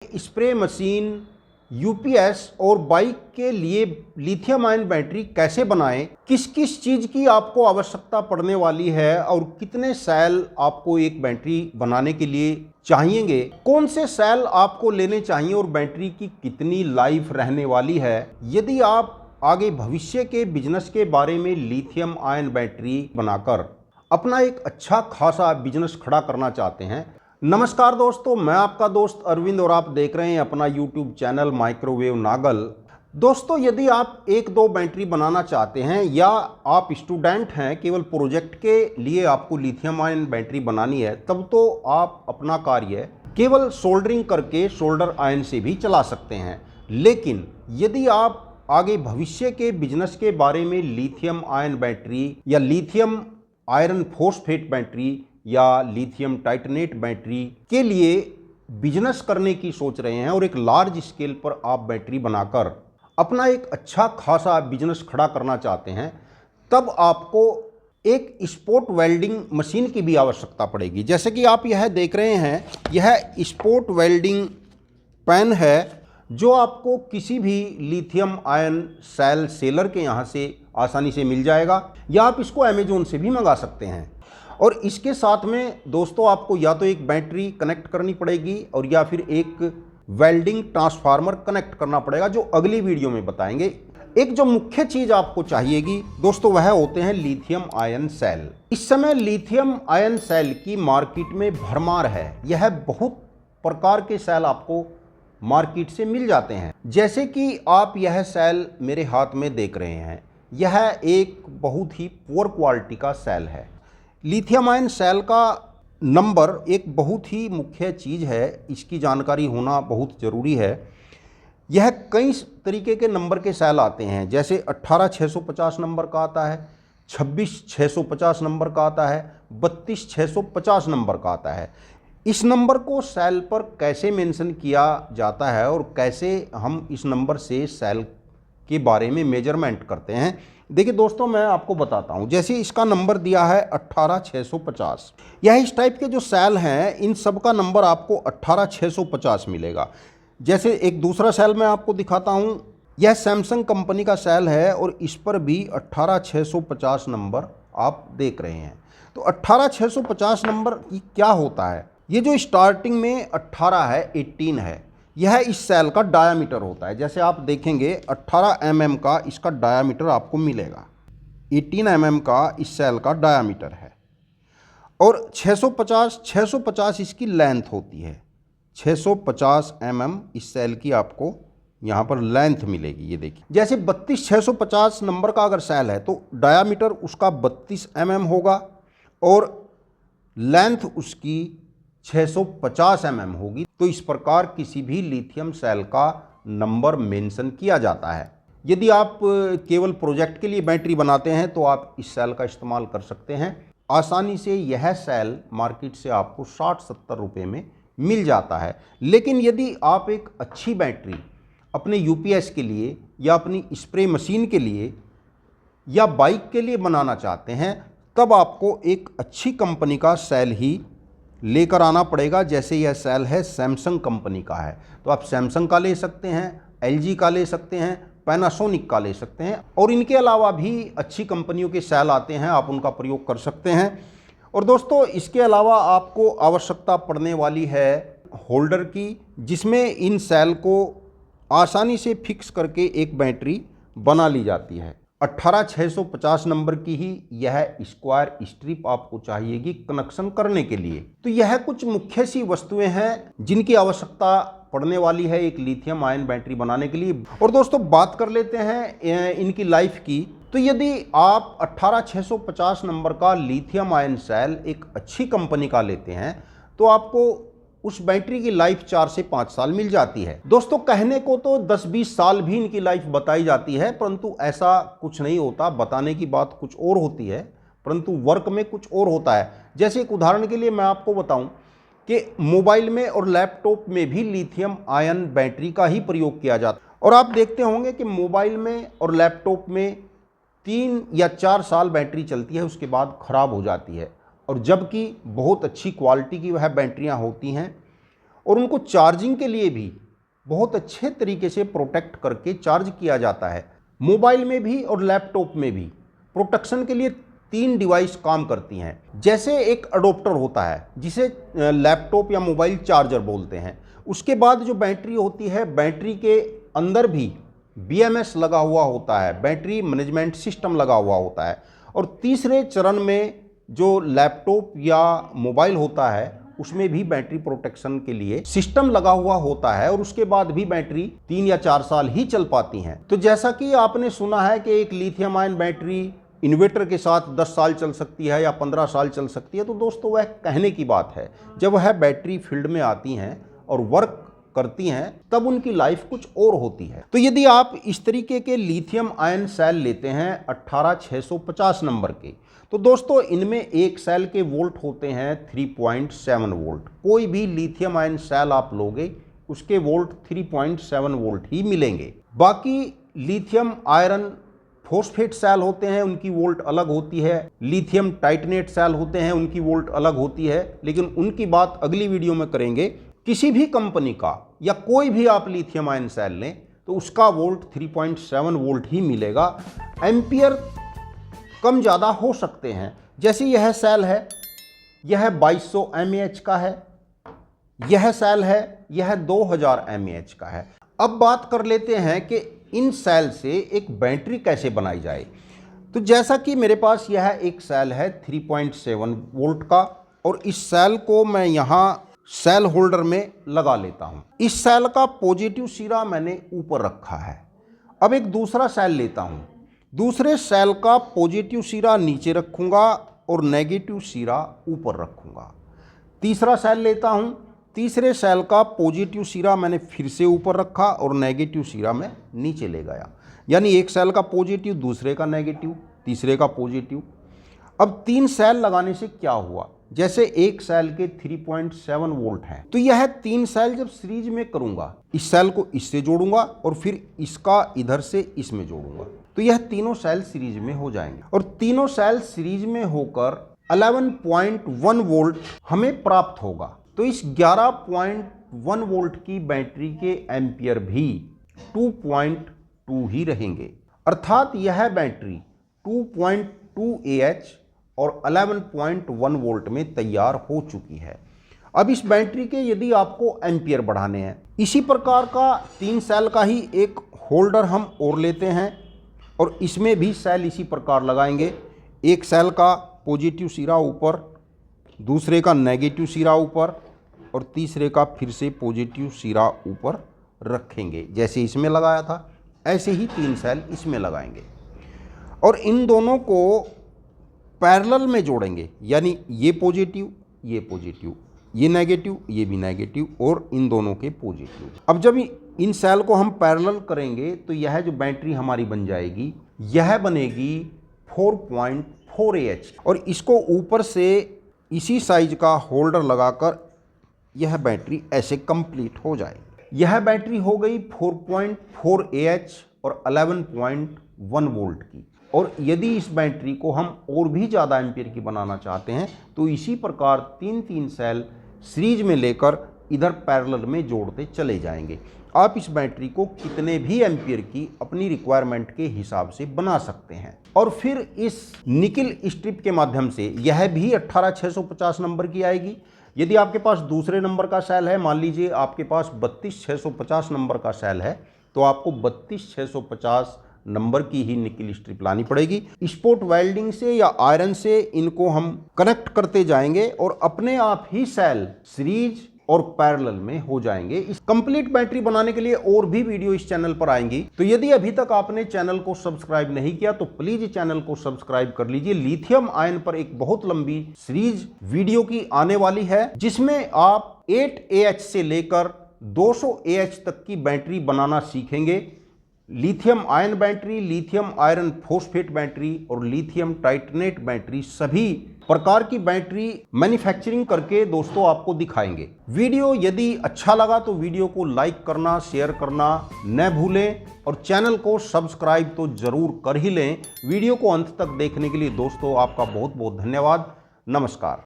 Spray machine, UPS और bike के लिए लिथियम आयन बैटरी कैसे बनाएं, किस किस चीज़ की आपको आवश्यकता पड़ने वाली है और कितने सेल आपको एक बैटरी बनाने के लिए चाहिएंगे, कौन से सेल आपको लेने चाहिए और बैटरी की कितनी लाइफ रहने वाली है। यदि आप आगे भविष्य के बिजनेस के बारे में लिथियम आयन बैटरी बनाकर अपना एक अच्छा खासा बिजनेस खड़ा करना चाहते हैं। नमस्कार दोस्तों, मैं आपका दोस्त अरविंद और आप देख रहे हैं अपना यूट्यूब चैनल माइक्रोवेव नागल। दोस्तों, यदि आप एक दो बैटरी बनाना चाहते हैं या आप स्टूडेंट हैं, केवल प्रोजेक्ट के लिए आपको लिथियम आयन बैटरी बनानी है, तब तो आप अपना कार्य केवल सोल्डरिंग करके सोल्डर आयन से भी चला सकते हैं। लेकिन यदि आप आगे भविष्य के बिजनेस के बारे में लिथियम आयन बैटरी या लिथियम आयरन फॉस्फेट बैटरी या लिथियम टाइटेनेट बैटरी के लिए बिजनेस करने की सोच रहे हैं और एक लार्ज स्केल पर आप बैटरी बनाकर अपना एक अच्छा खासा बिजनेस खड़ा करना चाहते हैं, तब आपको एक स्पोर्ट वेल्डिंग मशीन की भी आवश्यकता पड़ेगी। जैसे कि आप यह देख रहे हैं, यह स्पोर्ट वेल्डिंग पेन है जो आपको किसी भी लिथियम आयन सेल सेलर के यहाँ से आसानी से मिल जाएगा या आप इसको अमेजोन से भी मंगा सकते हैं। और इसके साथ में दोस्तों आपको या तो एक बैटरी कनेक्ट करनी पड़ेगी और या फिर एक वेल्डिंग ट्रांसफार्मर कनेक्ट करना पड़ेगा, जो अगली वीडियो में बताएंगे। एक जो मुख्य चीज़ आपको चाहिएगी दोस्तों, वह होते हैं लिथियम आयन सेल। इस समय लिथियम आयन सेल की मार्केट में भरमार है। यह बहुत प्रकार के सेल आपको मार्केट से मिल जाते हैं। जैसे कि आप यह सेल मेरे हाथ में देख रहे हैं, यह एक बहुत ही पुअर क्वालिटी का सेल है। लिथियम आयन सेल का नंबर एक बहुत ही मुख्य चीज़ है, इसकी जानकारी होना बहुत ज़रूरी है। यह कई तरीके के नंबर के सेल आते हैं, जैसे 18650 नंबर का आता है, 26650 नंबर का आता है, 32650 नंबर का आता है। इस नंबर को सेल पर कैसे मेंशन किया जाता है और कैसे हम इस नंबर से सेल के बारे में मेजरमेंट करते हैं, देखिए दोस्तों मैं आपको बताता हूं। जैसे इसका नंबर दिया है 18650, यह इस टाइप के जो सेल हैं इन सब का नंबर आपको 18650 मिलेगा। जैसे एक दूसरा सेल मैं आपको दिखाता हूं, यह सैमसंग कंपनी का सेल है और इस पर भी 18650 नंबर आप देख रहे हैं। तो 18650 नंबर क्या होता है, ये जो स्टार्टिंग में 18 है, 18 है, यह इस सेल का डायामीटर होता है। जैसे आप देखेंगे 18 mm का इसका डायामीटर आपको मिलेगा, 18 mm का इस सेल का डायामीटर है। और 650 इसकी लेंथ होती है। 650 mm इस सेल की आपको यहाँ पर लेंथ मिलेगी। ये देखिए, जैसे 32650 नंबर का अगर सेल है तो डायामीटर उसका 32 mm होगा और लेंथ उसकी 650 mm होगी। तो इस प्रकार किसी भी लिथियम सेल का नंबर मेंशन किया जाता है। यदि आप केवल प्रोजेक्ट के लिए बैटरी बनाते हैं तो आप इस सेल का इस्तेमाल कर सकते हैं। आसानी से यह सेल मार्केट से आपको 60-70 रुपये में मिल जाता है। लेकिन यदि आप एक अच्छी बैटरी अपने यूपीएस के लिए या अपनी स्प्रे मशीन के लिए या बाइक के लिए बनाना चाहते हैं, तब आपको एक अच्छी कंपनी का सेल ही लेकर आना पड़ेगा। जैसे यह सेल है सैमसंग कंपनी का है, तो आप सैमसंग का ले सकते हैं, एलजी का ले सकते हैं, पैनासोनिक का ले सकते हैं, और इनके अलावा भी अच्छी कंपनियों के सेल आते हैं, आप उनका प्रयोग कर सकते हैं। और दोस्तों इसके अलावा आपको आवश्यकता पड़ने वाली है होल्डर की, जिसमें इन सेल को आसानी से फिक्स करके एक बैटरी बना ली जाती है। 18650 नंबर की ही यह स्क्वायर स्ट्रिप आपको चाहिएगी कनेक्शन करने के लिए। तो यह कुछ मुख्य सी वस्तुएं हैं जिनकी आवश्यकता पड़ने वाली है एक लिथियम आयन बैटरी बनाने के लिए। और दोस्तों बात कर लेते हैं इनकी लाइफ की। तो यदि आप 18650 नंबर का लिथियम आयन सेल एक अच्छी कंपनी का लेते हैं तो आपको उस बैटरी की लाइफ 4 से 5 साल मिल जाती है। दोस्तों कहने को तो 10-20 साल भी इनकी लाइफ बताई जाती है, परंतु ऐसा कुछ नहीं होता। बताने की बात कुछ और होती है, परंतु वर्क में कुछ और होता है। जैसे एक उदाहरण के लिए मैं आपको बताऊं कि मोबाइल में और लैपटॉप में भी लिथियम आयन बैटरी का ही प्रयोग किया जाता है। और आप देखते होंगे कि मोबाइल में और लैपटॉप में 3 या 4 साल बैटरी चलती है, उसके बाद ख़राब हो जाती है। और जबकि बहुत अच्छी क्वालिटी की वह बैटरियां होती हैं और उनको चार्जिंग के लिए भी बहुत अच्छे तरीके से प्रोटेक्ट करके चार्ज किया जाता है। मोबाइल में भी और लैपटॉप में भी प्रोटेक्शन के लिए 3 डिवाइस काम करती हैं। जैसे एक अडोप्टर होता है जिसे लैपटॉप या मोबाइल चार्जर बोलते हैं, उसके बाद जो बैटरी होती है, बैटरी के अंदर भी BMS लगा हुआ होता है, बैटरी मैनेजमेंट सिस्टम लगा हुआ होता है, और तीसरे चरण में जो लैपटॉप या मोबाइल होता है उसमें भी बैटरी प्रोटेक्शन के लिए सिस्टम लगा हुआ होता है, और उसके बाद भी बैटरी 3 या 4 साल ही चल पाती हैं। तो जैसा कि आपने सुना है कि एक लिथियम आयन बैटरी इन्वर्टर के साथ 10 साल चल सकती है या 15 साल चल सकती है, तो दोस्तों वह कहने की बात है। जब वह बैटरी फील्ड में आती हैं और वर्क करती हैं तब उनकी लाइफ कुछ और होती है। तो यदि आप इस तरीके के लिथियम आयन सेल लेते हैं 18650 नंबर के, तो दोस्तों इनमें एक सेल के वोल्ट होते हैं 3.7 वोल्ट। कोई भी लिथियम आयन सेल आप लोगे उसके वोल्ट 3.7 वोल्ट ही मिलेंगे। बाकी लिथियम आयरन फॉस्फेट सेल होते हैं, उनकी वोल्ट अलग होती है। लिथियम टाइटेनेट सेल होते हैं, उनकी वोल्ट अलग होती है, लेकिन उनकी बात अगली वीडियो में करेंगे। किसी भी कंपनी का या कोई भी आप लिथियम आयन सेल लें तो उसका वोल्ट 3.7 वोल्ट ही मिलेगा। एम्पियर कम ज़्यादा हो सकते हैं। जैसे यह सेल है, यह 2200 mAh का है, यह सेल है, यह 2000 mAh का है। अब बात कर लेते हैं कि इन सेल से एक बैटरी कैसे बनाई जाए। तो जैसा कि मेरे पास यह एक सेल है 3.7 वोल्ट का, और इस सेल को मैं यहाँ सेल होल्डर में लगा लेता हूँ। इस सेल का पॉजिटिव सिरा मैंने ऊपर रखा है। अब एक दूसरा सेल लेता हूँ, दूसरे सेल का पॉजिटिव सिरा नीचे रखूँगा और नेगेटिव सिरा ऊपर रखूँगा। तीसरा सेल लेता हूँ, तीसरे सेल का पॉजिटिव सिरा मैंने फिर से ऊपर रखा और नेगेटिव सिरा मैं नीचे ले गया। यानी एक सेल का पॉजिटिव, दूसरे का नेगेटिव, तीसरे का पॉजिटिव। अब 3 सेल लगाने से क्या हुआ, जैसे एक सेल के 3.7 वोल्ट हैं, तो यह 3 सेल जब सीरीज में करूंगा, इस सेल को इससे जोड़ूंगा और फिर इसका इधर से इसमें जोड़ूंगा, तो यह तीनों सेल सीरीज में हो जाएंगे। और तीनों सेल सीरीज में होकर 11.1 वोल्ट हमें प्राप्त होगा। तो इस 11.1 वोल्ट की बैटरी के एम्पियर भी 2.2 ही रहेंगे, अर्थात यह बैटरी 2.2 Ah और 11.1 वोल्ट में तैयार हो चुकी है। अब इस बैटरी के यदि आपको एम्पियर बढ़ाने हैं, इसी प्रकार का 3 सेल का ही एक होल्डर हम और लेते हैं और इसमें भी सेल इसी प्रकार लगाएंगे। एक सेल का पॉजिटिव सिरा ऊपर, दूसरे का नेगेटिव सिरा ऊपर और तीसरे का फिर से पॉजिटिव सिरा ऊपर रखेंगे। जैसे इसमें लगाया था ऐसे ही 3 सेल इसमें लगाएंगे और इन दोनों को पैरेलल में जोड़ेंगे। यानी ये पॉजिटिव, ये पॉजिटिव, ये नेगेटिव, ये भी नेगेटिव और इन दोनों के पॉजिटिव। अब जब इन सेल को हम पैरेलल करेंगे तो यह जो बैटरी हमारी बन जाएगी, यह बनेगी 4.4 Ah और इसको ऊपर से इसी साइज का होल्डर लगाकर यह बैटरी ऐसे कंप्लीट हो जाएगी। यह बैटरी हो गई 4.4 Ah और 11.1 वोल्ट की। और यदि इस बैटरी को हम और भी ज़्यादा एम्पियर की बनाना चाहते हैं तो इसी प्रकार 3-3 सेल सीरीज में लेकर इधर पैरेलल में जोड़ते चले जाएंगे। आप इस बैटरी को कितने भी एम्पियर की अपनी रिक्वायरमेंट के हिसाब से बना सकते हैं। और फिर इस निकिल स्ट्रिप के माध्यम से यह भी 18650 नंबर की आएगी। यदि आपके पास दूसरे नंबर का सेल है, मान लीजिए आपके पास 32650 नंबर का सेल है, तो आपको 32650 नंबर की ही निकिल स्ट्रिप लानी पड़ेगी। स्पॉट वेल्डिंग से या आयरन से इनको हम कनेक्ट करते जाएंगे और अपने आप ही सेल सीरीज और पैरेलल में हो जाएंगे। इस कंप्लीट बैटरी बनाने के लिए और भी वीडियो इस चैनल पर आएंगी। तो यदि अभी तक आपने चैनल को सब्सक्राइब नहीं किया तो प्लीज चैनल को सब्सक्राइब कर लीजिए। लिथियम आयन पर एक बहुत लंबी सीरीज वीडियो की आने वाली है जिसमें आप 8 Ah से लेकर 200 Ah तक की बैटरी बनाना सीखेंगे। Lithium ion battery, lithium iron phosphate battery और लिथियम टाइटेनेट बैटरी, सभी प्रकार की बैटरी मैन्युफैक्चरिंग करके दोस्तों आपको दिखाएंगे। वीडियो यदि अच्छा लगा तो वीडियो को लाइक करना, शेयर करना न भूलें और चैनल को सब्सक्राइब तो जरूर कर ही लें। वीडियो को अंत तक देखने के लिए दोस्तों आपका बहुत बहुत धन्यवाद। नमस्कार।